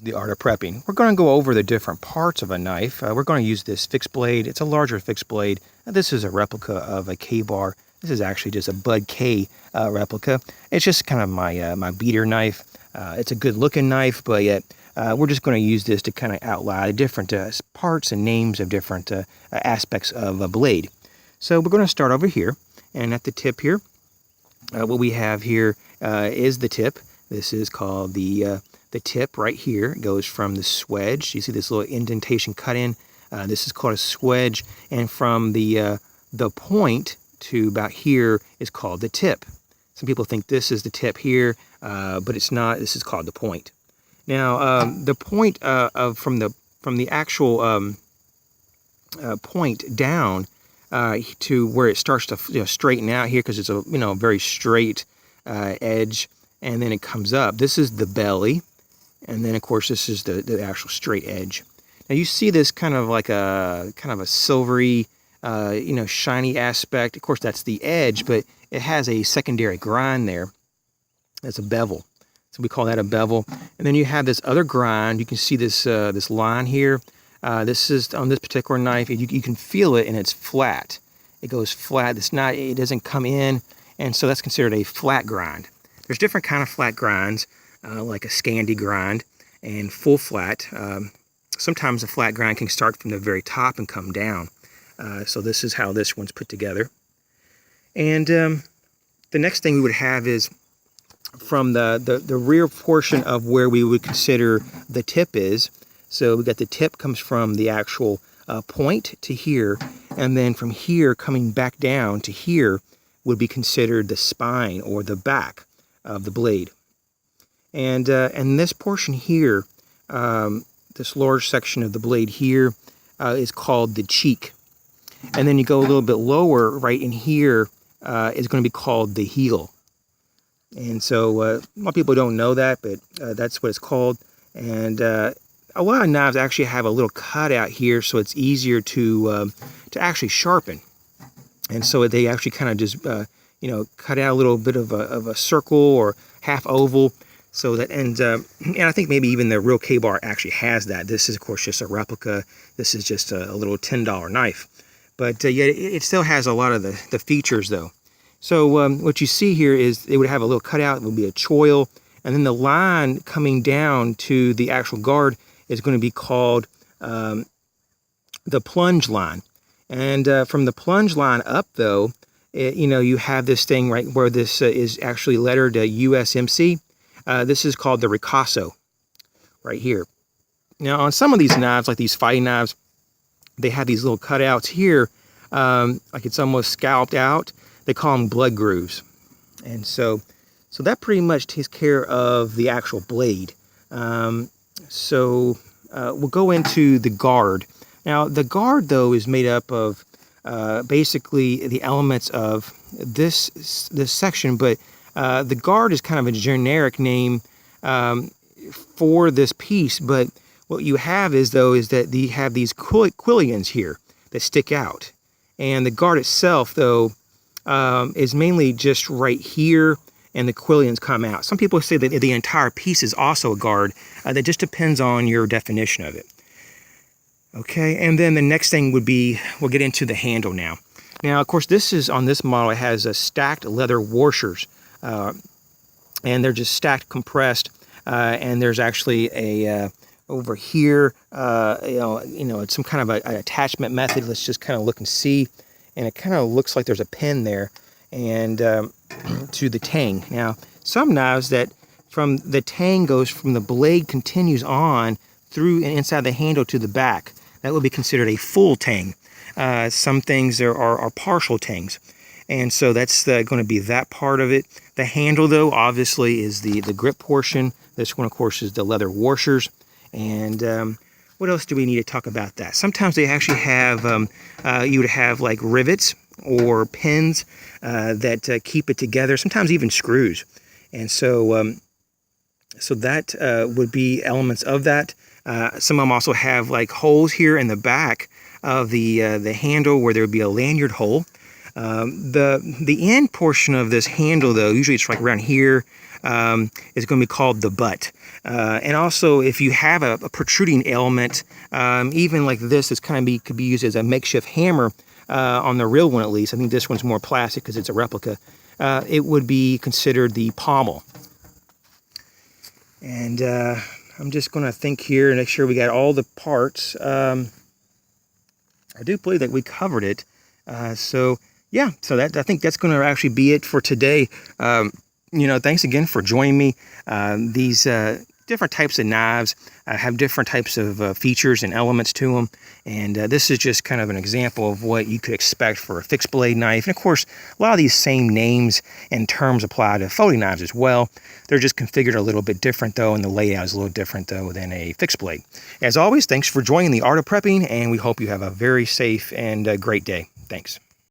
The art of prepping. We're going to go over the different parts of a knife. We're going to use this fixed blade. It's a larger fixed blade. This is a replica of a K-bar. This is actually just a Bud K replica. It's just kind of my beater knife. It's a good looking knife, but yet we're just going to use this to kind of outline the different parts and names of different aspects of a blade. So we're going to start over here, and at the tip here, what we have here is the tip. This is called the tip right here. It goes from the swedge. You see this little indentation cut in. This is called a swedge, and from the point to about here is called the tip. Some people think this is the tip here, but it's not. This is called the point. Now, the point from the actual point down to where it starts to straighten out here, because it's a very straight edge, and then it comes up. This is the belly. And then, of course, this is the actual straight edge. Now, you see this kind of a silvery, shiny aspect. Of course, that's the edge, but it has a secondary grind there. That's a bevel. So we call that a bevel. And then you have this other grind. You can see this this line here. This is on this particular knife. You can feel it, and it's flat. It goes flat. It doesn't come in, and so that's considered a flat grind. There's different kind of flat grinds. Like a Scandi grind and full flat. Sometimes a flat grind can start from the very top and come down. So this is how this one's put together. And the next thing we would have is from the rear portion of where we would consider the tip is. So we got the tip comes from the actual point to here, and then from here coming back down to here would be considered the spine or the back of the blade. And this portion here, this large section of the blade here, is called the cheek. And then you go a little bit lower, right in here, is going to be called the heel. And so a lot of people don't know that, but that's what it's called. And a lot of knives actually have a little cutout here, so it's easier to actually sharpen. And so they actually kind of just cut out a little bit of a circle or half oval. So that, and I think maybe even the real K-bar actually has that. This is, of course, just a replica. This is just a little $10 knife. But yeah, it still has a lot of the features, though. So what you see here is it would have a little cutout. It would be a choil. And then the line coming down to the actual guard is going to be called the plunge line. And from the plunge line up, though, you have this thing right where this is actually lettered USMC. This is called the ricasso, right here. Now, on some of these knives, like these fighting knives, they have these little cutouts here, like it's almost scalped out. They call them blood grooves. And so that pretty much takes care of the actual blade. We'll go into the guard. Now, the guard, though, is made up of basically the elements of this section, but the guard is kind of a generic name for this piece, but what you have is that you have these quillions here that stick out. And the guard itself, though, is mainly just right here, and the quillions come out. Some people say that the entire piece is also a guard. That just depends on your definition of it. Okay, and then the next thing would be, we'll get into the handle now. Now, of course, on this model, it has stacked leather washers. And they're just stacked, compressed, and there's actually over here, it's some kind of an attachment method. Let's just kind of look and see, and it kind of looks like there's a pin there, and to the tang. Now, some knives that from the tang goes from the blade continues on through and inside the handle to the back. That would be considered a full tang. Some things are partial tangs. And so that's going to be that part of it. The handle, though, obviously is the grip portion. This one, of course, is the leather washers. And what else do we need to talk about that? Sometimes they actually have, you would have like rivets or pins that keep it together. Sometimes even screws. And so that would be elements of that. Some of them also have like holes here in the back of the handle where there would be a lanyard hole. The end portion of this handle, though, usually it's like around here, is going to be called the butt. And also, if you have a protruding element, even like this, could be used as a makeshift hammer on the real one at least. I think this one's more plastic because it's a replica. It would be considered the pommel. And I'm just going to think here and make sure we got all the parts. I do believe that we covered it. So I think that's going to actually be it for today. Thanks again for joining me. These different types of knives have different types of features and elements to them. And this is just kind of an example of what you could expect for a fixed blade knife. And of course, a lot of these same names and terms apply to folding knives as well. They're just configured a little bit different though, and the layout is a little different though than a fixed blade. As always, thanks for joining the Art of Prepping, and we hope you have a very safe and great day. Thanks.